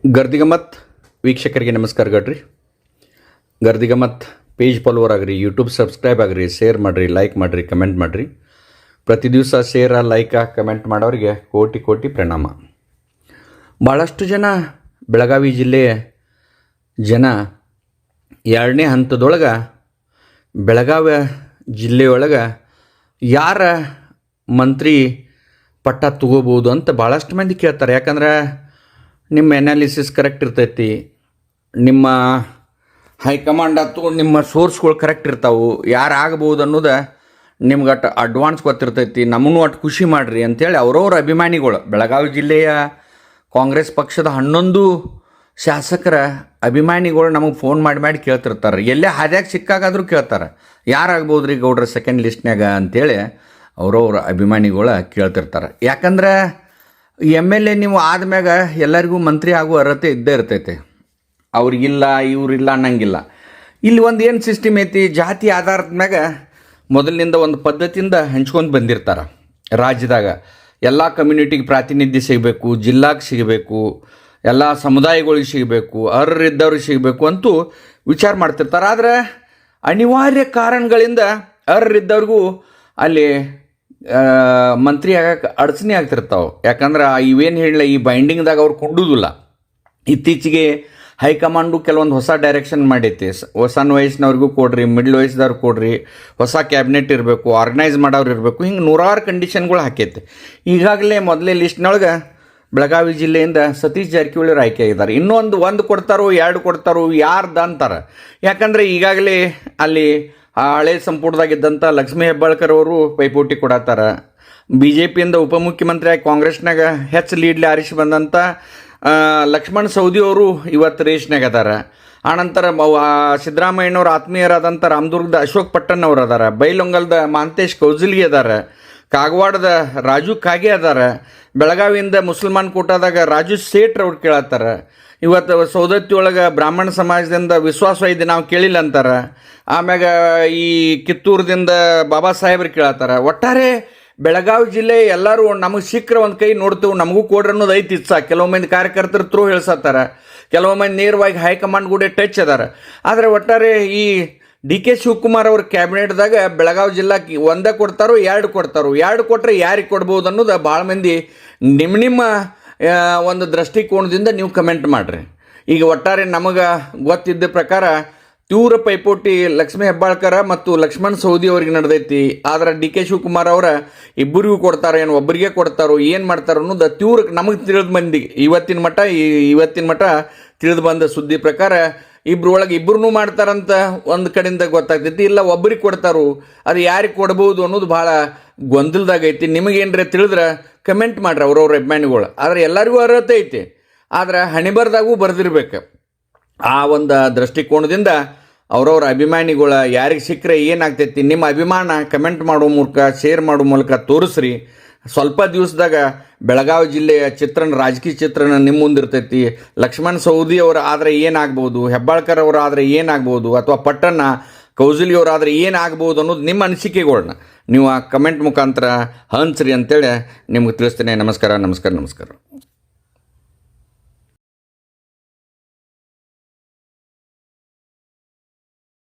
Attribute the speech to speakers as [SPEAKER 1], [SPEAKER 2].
[SPEAKER 1] ಗರ್ದಿಗಮತ್ ವೀಕ್ಷಕರಿಗೆ ನಮಸ್ಕಾರ ಗಡ್ರಿ. Gardigamat page follower ಆಗಿರಿ, ಯೂಟ್ಯೂಬ್ ಸಬ್ಸ್ಕ್ರೈಬ್ ಆಗಿರಿ, ಶೇರ್ ಮಾಡಿರಿ, ಲೈಕ್ ಮಾಡಿರಿ, ಕಮೆಂಟ್ ಮಾಡಿರಿ. ಪ್ರತಿ ದಿವಸ ಶೇರ ಲೈಕ ಕಮೆಂಟ್ ಮಾಡೋರಿಗೆ ಕೋಟಿ ಕೋಟಿ ಪ್ರಣಾಮ. ಭಾಳಷ್ಟು ಜನ ಬೆಳಗಾವಿ ಜಿಲ್ಲೆಯ ಜನ ಎರಡನೇ ಹಂತದೊಳಗೆ ಬೆಳಗಾವಿ ಜಿಲ್ಲೆಯೊಳಗೆ ಯಾರ ಮಂತ್ರಿ ಪಟ್ಟ ತಗೋಬೋದು ಅಂತ ಭಾಳಷ್ಟು ಮಂದಿ ಕೇಳ್ತಾರೆ. ಯಾಕಂದ್ರೆ ನಿಮ್ಮ ಎನಾಲಿಸಿಸ್ ಕರೆಕ್ಟ್ ಇರ್ತೈತಿ, ನಿಮ್ಮ ಹೈಕಮಾಂಡ್ ಆಯ್ತು, ನಿಮ್ಮ ಸೋರ್ಸ್ಗಳು ಕರೆಕ್ಟ್ ಇರ್ತಾವೆ, ಯಾರು ಆಗ್ಬೋದು ಅನ್ನೋದು ನಿಮ್ಗೆ ಅಟ್ ಅಡ್ವಾನ್ಸ್ ಗೊತ್ತಿರ್ತೈತಿ. ನಮ್ಮನ್ನು ಅಟ್ಟು ಖುಷಿ ಮಾಡಿರಿ ಅಂಥೇಳಿ ಅವ್ರವ್ರ ಅಭಿಮಾನಿಗಳು, ಬೆಳಗಾವಿ ಜಿಲ್ಲೆಯ ಕಾಂಗ್ರೆಸ್ ಪಕ್ಷದ 11 ಶಾಸಕರ ಅಭಿಮಾನಿಗಳು ನಮಗೆ ಫೋನ್ ಮಾಡಿ ಕೇಳ್ತಿರ್ತಾರೆ. ಎಲ್ಲೇ ಹಾದ್ಯಾಗ ಸಿಕ್ಕಾಗಾದರೂ ಕೇಳ್ತಾರೆ, ಯಾರಾಗ್ಬೋದು ರೀ ಗೌಡ್ರ ಸೆಕೆಂಡ್ ಲಿಸ್ಟ್ನಾಗ ಅಂತೇಳಿ ಅವ್ರವ್ರ ಅಭಿಮಾನಿಗಳು ಕೇಳ್ತಿರ್ತಾರೆ. ಯಾಕಂದ್ರೆ MLA ನೀವು ಆದ್ಮ್ಯಾಗ ಎಲ್ಲರಿಗೂ ಮಂತ್ರಿ ಆಗುವ ಅರ್ಹತೆ ಇದ್ದೇ ಇರ್ತೈತೆ. ಅವ್ರಿಗಿಲ್ಲ ಇವ್ರಿಲ್ಲ ಅನ್ನಂಗಿಲ್ಲ. ಇಲ್ಲಿ ಒಂದು ಏನು ಸಿಸ್ಟಮ್ ಐತಿ, ಜಾತಿ ಆಧಾರದ ಮ್ಯಾಗ ಮೊದಲಿನಿಂದ ಒಂದು ಪದ್ಧತಿಯಿಂದ ಹಂಚ್ಕೊಂಡು ಬಂದಿರ್ತಾರೆ. ರಾಜ್ಯದಾಗ ಎಲ್ಲ ಕಮ್ಯುನಿಟಿಗೆ ಪ್ರಾತಿನಿಧ್ಯ ಸಿಗಬೇಕು, ಜಿಲ್ಲಾಗೆ ಸಿಗಬೇಕು, ಎಲ್ಲ ಸಮುದಾಯಗಳಿಗೆ ಸಿಗಬೇಕು, ಅರ್ಹರಿದ್ದವ್ರಿಗೆ ಸಿಗಬೇಕು ಅಂತೂ ವಿಚಾರ ಮಾಡ್ತಿರ್ತಾರೆ. ಆದರೆ ಅನಿವಾರ್ಯ ಕಾರಣಗಳಿಂದ ಅರ್ಹರಿದ್ದವ್ರಿಗೂ ಅಲ್ಲಿ ಮಂತ್ರಿ ಆಗಕ್ಕೆ ಅಡಚಣೆ ಆಗ್ತಿರ್ತಾವೆ. ಯಾಕಂದ್ರೆ ಇವೇನು ಹೇಳಲ್ಲ, ಈ ಬೈಂಡಿಂಗ್ದಾಗ ಅವ್ರು ಕೊಂಡುದಿಲ್ಲ. ಇತ್ತೀಚೆಗೆ ಹೈಕಮಾಂಡು ಕೆಲವೊಂದು ಹೊಸ ಡೈರೆಕ್ಷನ್ ಮಾಡೈತಿ. ಸಣ್ಣ ವಯಸ್ಸಿನವ್ರಿಗೂ ಕೊಡ್ರಿ, ಮಿಡ್ಲ್ ವಯಸ್ಸಿದವ್ರು ಕೊಡ್ರಿ, ಹೊಸ ಕ್ಯಾಬಿನೆಟ್ ಇರಬೇಕು, ಆರ್ಗನೈಸ್ ಮಾಡೋರು ಇರಬೇಕು, ಹಿಂಗೆ 100 ಕಂಡೀಷನ್ಗಳು ಹಾಕೈತಿ. ಈಗಾಗಲೇ ಮೊದಲೇ ಲಿಸ್ಟ್ನೊಳಗೆ ಬೆಳಗಾವಿ ಜಿಲ್ಲೆಯಿಂದ ಸತೀಶ್ ಜಾರಕಿಹೊಳಿ ಅವರು ಆಯ್ಕೆ ಆಗಿದ್ದಾರೆ. ಇನ್ನೊಂದು ಕೊಡ್ತಾರೋ 2 ಕೊಡ್ತಾರೋ ಯಾರ್ದು ಅಂತಾರೆ. ಯಾಕಂದರೆ ಈಗಾಗಲೇ ಅಲ್ಲಿ ಆ ಹಳೆ ಸಂಪುಟದಾಗಿದ್ದಂಥ ಲಕ್ಷ್ಮೀ ಹೆಬ್ಬಾಳ್ಕರ್ ಅವರು ಪೈಪೋಟಿ ಕೊಡತ್ತಾರ. BJPಯಿಂದ ಉಪಮುಖ್ಯಮಂತ್ರಿಯಾಗಿ ಕಾಂಗ್ರೆಸ್ನಾಗ ಲೀಡ್ಲಿ ಆರಿಸಿ ಬಂದಂಥ ಲಕ್ಷ್ಮಣ್ ಸವದಿ ಅವರು ಇವತ್ತು ರೇಷ್ನಾಗ ಅದಾರ. ಆನಂತರ ಸಿದ್ದರಾಮಯ್ಯನವ್ರ ಆತ್ಮೀಯರಾದಂಥ ರಾಮದುರ್ಗದ ಅಶೋಕ್ ಪಟ್ಟಣ್ ಅವರು ಅದಾರ, ಬೈಲೊಂಗಲ್ದ ಮಾಂತೇಶ್ ಕೌಜಲ್ಗಿ ಅದಾರ, ಕಾಗವಾಡದ ರಾಜು ಕಾಗೆ ಅದಾರ, ಬೆಳಗಾವಿಯಿಂದ ಮುಸಲ್ಮಾನ್ ಕೋಟಾದಾಗ ರಾಜು ಸೇಠ್ ಅವ್ರು ಕೇಳತ್ತಾರ. ಇವತ್ತು ಸೌದತ್ತಿ ಒಳಗೆ ಬ್ರಾಹ್ಮಣ ಸಮಾಜದಿಂದ ವಿಶ್ವಾಸ ಇದೆ ನಾವು ಕೇಳಿಲ್ಲ ಅಂತಾರೆ. ಆಮ್ಯಾಗ ಈ ಕಿತ್ತೂರದಿಂದ ಬಾಬಾ ಸಾಹೇಬ್ರು ಕೇಳತ್ತಾರ. ಒಟ್ಟಾರೆ ಬೆಳಗಾವಿ ಜಿಲ್ಲೆ ಎಲ್ಲರೂ ನಮಗೆ ಸಿಕ್ಕರೆ ಒಂದು ಕೈ ನೋಡ್ತೇವೆ, ನಮಗೂ ಕೊಡ್ರಿ ಅನ್ನೋದು ಐತಿ ಇತ್ಸ. ಕೆಲವು ಮಂದಿ ಕಾರ್ಯಕರ್ತರು ಥ್ರೂ ಹೇಳ್ಸತ್ತಾರ, ಕೆಲವು ಮಂದಿ ನೇರವಾಗಿ ಹೈಕಮಾಂಡ್ ಕೂಡ ಟಚ್ ಅದಾರ. ಆದರೆ ಒಟ್ಟಾರೆ ಈ DK ಶಿವಕುಮಾರ್ ಅವ್ರ ಕ್ಯಾಬಿನೆಟ್ದಾಗ ಬೆಳಗಾವಿ ಜಿಲ್ಲಾಕ್ಕೆ 1 ಕೊಡ್ತಾರೋ 2 ಕೊಡ್ತಾರೋ, 2 ಕೊಟ್ಟರೆ ಯಾರಿಗೆ ಕೊಡ್ಬೋದು ಅನ್ನೋದು ಭಾಳ ಮಂದಿ ನಿಮ್ಮ ಒಂದು ದೃಷ್ಟಿಕೋನದಿಂದ ನೀವು ಕಮೆಂಟ್ ಮಾಡಿರಿ. ಈಗ ಒಟ್ಟಾರೆ ನಮಗೆ ಗೊತ್ತಿದ್ದ ಪ್ರಕಾರ ತೀವ್ರ ಪೈಪೋಟಿ ಲಕ್ಷ್ಮೀ ಹೆಬ್ಬಾಳ್ಕರ ಮತ್ತು ಲಕ್ಷ್ಮಣ್ ಸವದಿ ಅವ್ರಿಗೆ ನಡೆದೈತಿ. ಆದರೆ DK ಶಿವಕುಮಾರ್ ಅವರ ಇಬ್ಬರಿಗೂ ಕೊಡ್ತಾರೋ ಏನು ಒಬ್ಬರಿಗೆ ಕೊಡ್ತಾರೋ ಏನು ಮಾಡ್ತಾರೋ ಅನ್ನೋದು ತೀವ್ರ ನಮಗೆ ತಿಳಿದು ಮಂದಿ ಇವತ್ತಿನ ಮಟ್ಟ ತಿಳಿದು ಬಂದ ಸುದ್ದಿ ಪ್ರಕಾರ ಇಬ್ಬರೂ ಮಾಡ್ತಾರಂತ ಒಂದು ಕಡೆಯಿಂದ ಗೊತ್ತಾಗ್ತೈತಿ. ಇಲ್ಲ ಒಬ್ಬರಿಗೆ ಕೊಡ್ತಾರೋ, ಅದು ಯಾರಿಗೆ ಕೊಡ್ಬೋದು ಅನ್ನೋದು ಭಾಳ ಗೊಂದಲದಾಗೈತಿ. ನಿಮಗೇನ್ರ ತಿಳಿದ್ರೆ ಕಮೆಂಟ್ ಮಾಡ್ರಿ ಅವ್ರವ್ರ ಅಭಿಮಾನಿಗಳು. ಆದರೆ ಎಲ್ಲರಿಗೂ ಅರ್ಹತೆ ಐತಿ, ಆದ್ರೆ ಹಣೆಬರದಾಗೂ ಬರೆದಿರ್ಬೇಕು. ಆ ಒಂದು ದೃಷ್ಟಿಕೋನದಿಂದ ಅವ್ರವ್ರ ಅಭಿಮಾನಿಗಳ ಯಾರಿಗೆ ಸಿಕ್ಕರೆ ಏನಾಗ್ತೈತಿ ನಿಮ್ಮ ಅಭಿಮಾನ ಕಮೆಂಟ್ ಮಾಡೋ ಮೂಲಕ, ಶೇರ್ ಮಾಡೋ ಮೂಲಕ ತೋರಿಸ್ರಿ. ಸ್ವಲ್ಪ ದಿವಸದಾಗ ಬೆಳಗಾವಿ ಜಿಲ್ಲೆಯ ರಾಜಕೀಯ ಚಿತ್ರಣ ನಿಮ್ಮ ಮುಂದಿರ್ತೈತಿ. ಲಕ್ಷ್ಮಣ್ ಸವದಿ ಅವರು ಆದರೆ ಏನಾಗ್ಬೋದು, ಹೆಬ್ಬಾಳ್ಕರ್ ಅವರು ಆದರೆ ಏನಾಗ್ಬೋದು, ಅಥವಾ ಪಟ್ಟಣ ಕೌಜಲಿ ಅವರಾದರೆ ಏನಾಗ್ಬೋದು ಅನ್ನೋದು ನಿಮ್ಮ ಅನಿಸಿಕೆಗಳನ್ನ ನೀವು ಆ ಕಮೆಂಟ್ ಮುಖಾಂತರ ಹಂಚ್ರಿ ಅಂತೇಳಿ ನಿಮ್ಗೆ ತಿಳಿಸ್ತೇನೆ. ನಮಸ್ಕಾರ.